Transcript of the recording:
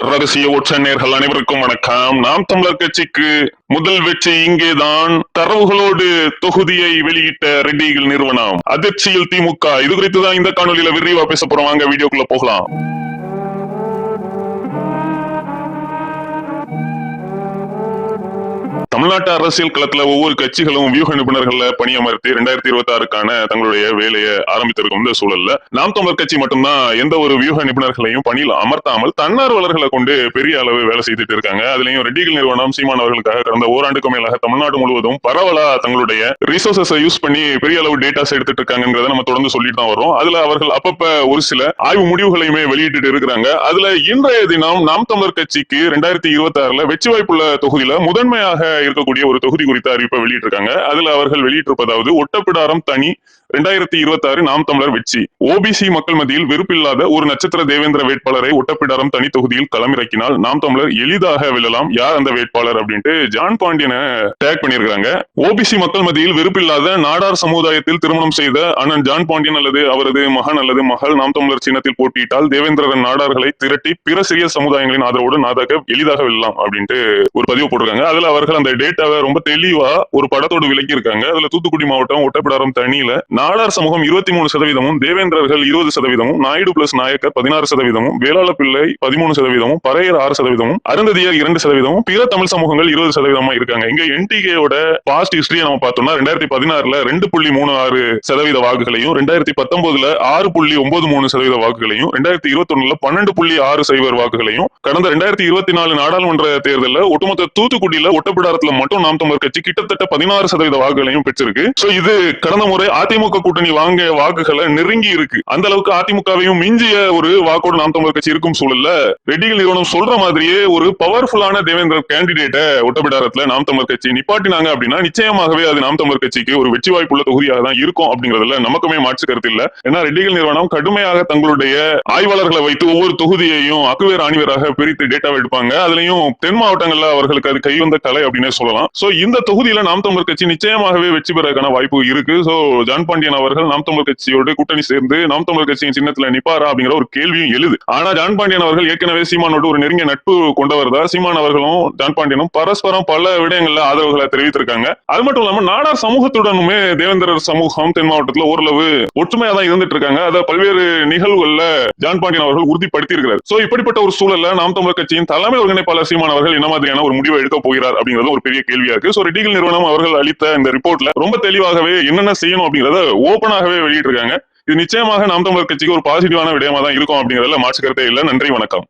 ரகசிய ஒற்ற நேர்கள் அனைவருக்கும் வணக்கம். நாம் தமிழர் கட்சிக்கு முதல் வெற்றி இங்கேதான். தரவுகளோடு தொகுதியை வெளியிட்ட ரெட்டிகள் நிறுவனம், அதிர்ச்சியில் திமுக. இது குறித்துதான் இந்த காணொலியில விரிவா பேச போறோம். வாங்க வீடியோக்குள்ள போகலாம். தமிழ்நாட்டு அரசியல் களத்துல ஒவ்வொரு கட்சிகளும் வியூக நிபுணர்கள பணியமர்த்தி 2026க்கான தங்களுடைய வேலையை ஆரம்பித்திருக்கும் இந்த சூழல்ல நாம் தமிழர் கட்சி மட்டும்தான் எந்த ஒரு வியூக நிபுணர்களையும் பணியில் அமர்த்தாமல் தன்னார்வலர்களை கொண்டு பெரிய அளவு வேலை செய்துட்டு இருக்காங்க. அதுலயும் ரெட்டிகள் நிறுவனம் சீமான் அவர்களுக்காக கடந்த ஓராண்டுக்கும் மேலாக தமிழ்நாடு முழுவதும் பரவலா தங்களுடைய ரிசோர்சஸை யூஸ் பண்ணி பெரிய அளவு டேட்டாஸ் எடுத்துட்டு இருக்காங்கிறத நம்ம தொடர்ந்து சொல்லிட்டு தான் வரோம். அதுல அவர்கள் அப்பப்ப ஒரு சில ஆய்வு முடிவுகளையுமே வெளியிட்டு இருக்கிறாங்க. அதுல இன்றைய தினம் நாம் தமிழர் கட்சிக்கு 2026ல வெற்றி வாய்ப்புள்ள தொகுதியில முதன்மையாக இருக்கக்கூடிய ஒரு தொகுதி குறித்த அறிவிப்பை வெளியிட்டிருக்காங்க. அதுல அவர்கள் வெளியிட்டிருப்பதாவது, ஒட்டப்பிடாரம் தனி 2026 நாம் தமிழர் வெற்றி. ஓபிசி மக்கள் மத்தியில் வெறுப்பில்லாத ஒரு நட்சத்திர தேவேந்திர வேட்பாளரை ஒட்டப்பிடாரம் தனி தொகுதியில் களமிறக்கினால் நாம் தமிழர் எளிதாக வெல்லலாம். யார் அந்த வேட்பாளர் அப்படின்ட்டு ஜான் பாண்டியனை டேக் பண்ணியிருக்காங்க. ஓபிசி மக்கள் மத்தியில் வெறுப்பில்லாத நாடார் சமுதாயத்தில் திருமணம் செய்த அண்ணன் ஜான் பாண்டியன் அல்லது அவரது மகன் அல்லது மகள் நாம் தமிழர் சின்னத்தில் போட்டியிட்டால் தேவேந்திரன் நாடார்களை திரட்டி பிற சிறிய சமுதாயங்களின் ஆதரவோடு நாதாக எளிதாக வெல்லலாம் அப்படின்ட்டு ஒரு பதிவு போட்டிருக்காங்க. அதுல அவர்கள் அந்த டேட்டாவை ரொம்ப தெளிவா ஒரு படத்தோடு விளக்கி இருக்காங்க. அதுல தூத்துக்குடி மாவட்டம் ஒட்டப்பிடாரம் தனியில நாடார் சமூகம் 23%, தேவேந்திரர்கள் 20%, நாயுடு பிளஸ் நாயக்கர் 16%, வேளாள பிள்ளை 13%, பறையர் 6%, அருந்ததியர் 2%, பிற தமிழ் சமூகங்கள் 20% இருக்காங்க. இங்க என்டிகேயோட பாஸ்ட் ஹிஸ்டரியை நம்ம பார்த்தோம்னா 2016ல 2.36% வாக்குகளையும், 2019ல 6.93% வாக்குகளையும், 2021ல 12.60 வாக்குகளையும், கடந்த 2024 நாடாளுமன்ற தேர்தலில் ஒட்டுமொத்த தூத்துக்குடியில ஒட்டப்பிடாரத்துல மட்டும் நாம் தமிழர் கட்சி கிட்டத்தட்ட 16% வாக்குகளையும் பெற்றிருக்கு. இது கடந்த முறை அதிமுக கூட்டணி வாங்க வாக்குகளை நெருங்கி இருக்கு. அந்த அளவுக்கு அதிமுகவையும் மிஞ்சிய ஒரு வாக்கோடு நாம் தமிழர் கட்சி இருக்கும் சூழல்ல ரெட்டிகள் நிறுவனம் சொல்ற மாதிரியே ஒரு பவர்ஃபுல்லான தேவேந்திர கேண்டிடேட்டை ஒட்டப்பிடாரத்துல நாம் தமிழர் கட்சி நிப்பாட்டினாங்க அப்படின்னா நிச்சயமாகவே அது நாம் தமிழர் கட்சிக்கு ஒரு வெற்றி வாய்ப்புள்ள தொகுதியாக தான் இருக்கும் அப்படிங்கறதுல நமக்குமே மாற்று கருத்து இல்ல. ஏன்னா ரெட்டிகள் நிறுவனம் கடுமையாக தங்களுடைய ஆய்வாளர்களை வைத்து ஒவ்வொரு தொகுதியையும் அக்குவேர் ஆணிவராக பிரித்து டேட்டாவை எடுப்பாங்க. அதுலயும் தென் மாவட்டங்கள்ல அவர்களுக்கு அது கைவந்த கலை அப்படின்னு சொல்லலாம். இந்த தொகுதியில நாம் தமிழர் கட்சி நிச்சயமாகவே வெற்றி பெறக்கான வாய்ப்பு இருக்கு. ஜான் பாண்டியன் அவர்கள் நாம் தமிழர் கட்சியோடு கூட்டணி சேர்ந்து நாம் தமிழர் கட்சியின் சின்னத்துல நிப்பாரா அப்படிங்கிற ஒரு கேள்வியும் எழுது. ஆனா ஜான் பாண்டியன் அவர்கள் ஏற்கனவே சீமானோடு ஒரு நெருங்கிய நட்பு கொண்டவர் தான். சீமான் அவர்களும் ஜான் பாண்டியனும் பரஸ்பரம் பல விடயங்கள்ல ஆதரவுகளை தெரிவித்திருக்காங்க. அது மட்டும் இல்லாம நாடார் சமூகத்துடனுமே தேவேந்திரர் சமூகம் தென் மாவட்டத்துல ஓரளவு ஒற்றுமையா தான் இருந்துட்டு இருக்காங்க. அதை பல்வேறு நிகழ்வுகள்ல ஜான் பாண்டியன் அவர்கள் உறுதிப்படுத்தி இருக்கிறார். இப்படிப்பட்ட ஒரு சூழல்ல நாம் தமிழர் கட்சியின் தலைமை ஒருங்கிணைப்பாளர் சீமான் அவர்கள் என்ன மாதிரியான ஒரு முடிவை எடுக்க போகிறார் அப்படிங்கிறது ஒரு பெரிய கேள்வியா இருக்கு. ரெட்டிகள் நிறுவனம் அவர்கள் அளித்த இந்த ரிப்போர்ட்ல ரொம்ப தெளிவாகவே என்னென்ன செய்யணும் அப்படிங்கறத ஓபனாகவே வெளியிட்டு இருக்காங்க. இது நிச்சயமாக நாம் தமிழர் கட்சிக்கு ஒரு பாசிட்டிவான விடயமா தான் இருக்கும் அப்படிங்கறதுல மாற்று கருத்தே இல்லை. நன்றி, வணக்கம்.